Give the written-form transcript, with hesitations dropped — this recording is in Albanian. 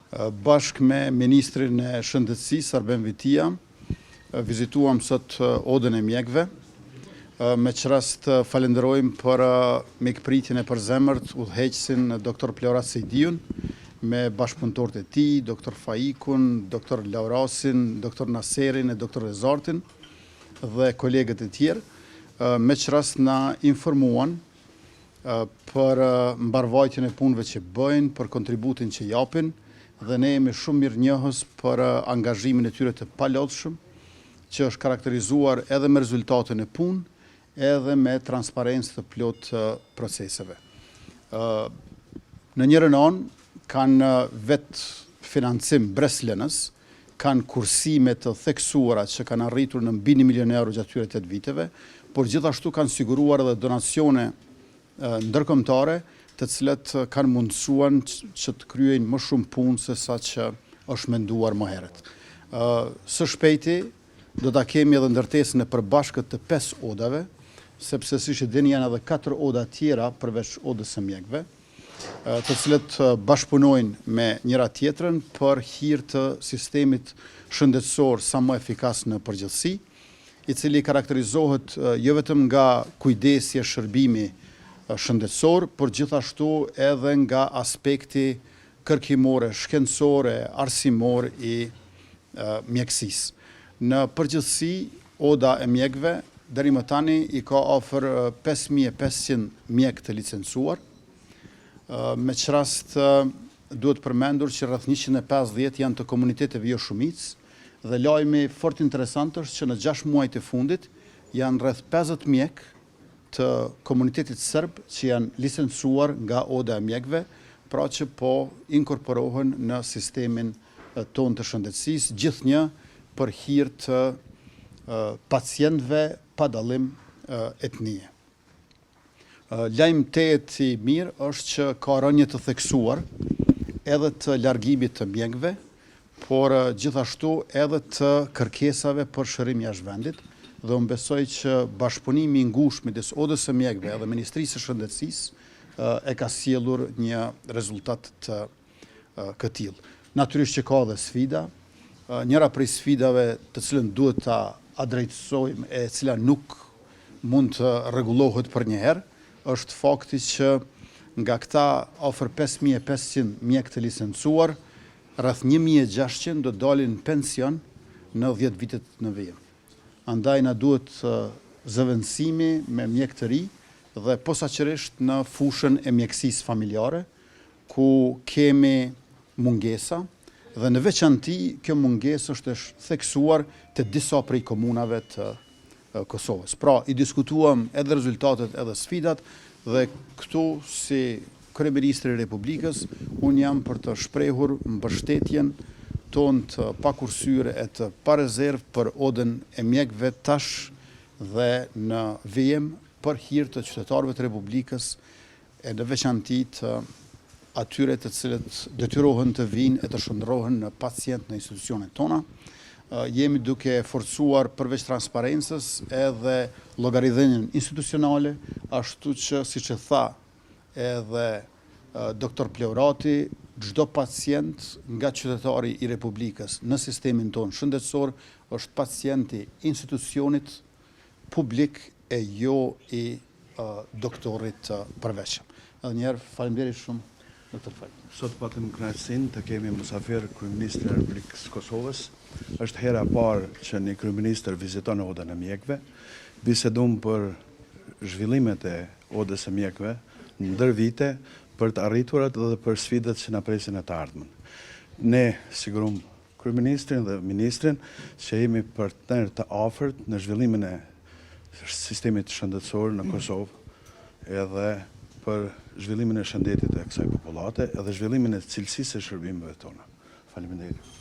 Bashkë me Ministrin e Shëndetësisë, Arben Vitia, vizituam sot odën e mjekëve. Me që rast falenderojmë për mikpritjen e përzemërt udhëheqësin Dr. Pleorat Sejdiun, me bashkëpunëtorët e tij, Dr. Faikun, Dr. Laurasin, Dr. Naserin e Dr. Rezartin dhe kolegët e tjerë, me që rast na informuan për mbarvajtjen e punëve që bëjnë, për kontributin që japin, dhe ne jemi shumë mirë njohës për angazhimin e tyre të palodhshëm, që është karakterizuar edhe me rezultatin e punë, edhe me transparencë të plot proceseve. Në njërën anë, kanë vetë financim breslënës, kanë kursime të theksuara që kanë arritur në mbi 1 milion euro gjatë tyre 8 viteve, por gjithashtu kanë siguruar edhe donacione ndërkombëtare, të cilat kanë mundësuan që të kryejnë më shumë punë se sa që është menduar më herët. Së shpejti, do ta kemi edhe ndërtesën e përbashkët të 5 odave, sepse siç e dini janë edhe 4 oda tjera përveç odës së mjekëve, të cilët bashkëpunojnë me njëra tjetrën për hir të sistemit shëndetësor sa më efikas në përgjithësi, i cili karakterizohet jo vetëm nga kujdesja shërbimi shëndetësor, por gjithashtu edhe nga aspekti kërkimore, shkencore, arsimor i mjekësisë. Në përgjithësi, oda e mjekëve deri më tani i ka afër 5500 mjekë të licencuar, me që rast duhet përmendur që rreth 150 janë të komuniteteve jo shumicë, dhe lajmi fort interesant është që në 6 muajt e fundit janë rreth 50 mjekë të komunitetit serb që janë licencuar nga oda e mjekëve, pra që po inkorporohen në sistemin ton të shëndetësisë, gjithnjë për hir të pacientëve pa dallim etnie. Lajm tejet i mirë është që ka rënje të theksuar edhe të largimit të mjekëve, por gjithashtu edhe të kërkesave për shërim jashtë vendit, dhe unë besoj që bashkëpunimi i ngushtë midis odës së mjekëve edhe Ministrisë së Shëndetësisë e ka sjellur një rezultat të këtillë. Natyrisht që ka dhe sfida, njëra prej sfidave të cilën duhet ta adrejtësojmë e cila nuk mund të rregullohet për një herë, është fakti që nga këta afër 5500 mjekë të licencuar, rreth 1600 do dalin pension në 10 vitet në vijim. Andaj na duhet zëvendësimi me mjekë të ri dhe posaçërisht në fushën e mjekësisë familjare, ku kemi mungesa dhe në veçanti kjo mungesë është theksuar te disa prej komunave të Kosovës. Pra, i diskutuam edhe rezultatet edhe sfidat dhe këtu si kryeministri i Republikës, unë jam për të shprehur mbështetjen tonë të pakursyre e të pa rezervë për odën e mjekëve tash dhe në vijim për hir të qytetarëve të Republikës e në veçanti të atyre të cilët detyrohen të vinë e të shndrohen në pacient në institucionet tona. Jemi duke forcuar përveç transparencës edhe llogaridhënien institucionale, ashtu që siç e tha edhe Dr. Pleorati, çdo pacient nga qytetari i Republikës në sistemin tonë shëndetësor është pacienti i institucionit publik e jo i doktorit të përveçëm. Edhe një herë faleminderit shumë. Sot patëm kënaqësinë të kemi mysafir kryeministrin e Republikës së Kosovës. Është hera e parë që një kryeministër viziton odën e mjekëve. Bisedum për zhvillimet e odës së mjekëve ndër vite, për të arriturat dhe për sfidat që na presin e të ardhmen. Ne sigurum kryeministrin dhe ministrin që jemi partner të afërt në zhvillimin e sistemit shëndetësor në Kosovë edhe për zhvillimin e shëndetit e kësaj popullate edhe zhvillimin e cilësisë së shërbimeve tona. Faleminderit.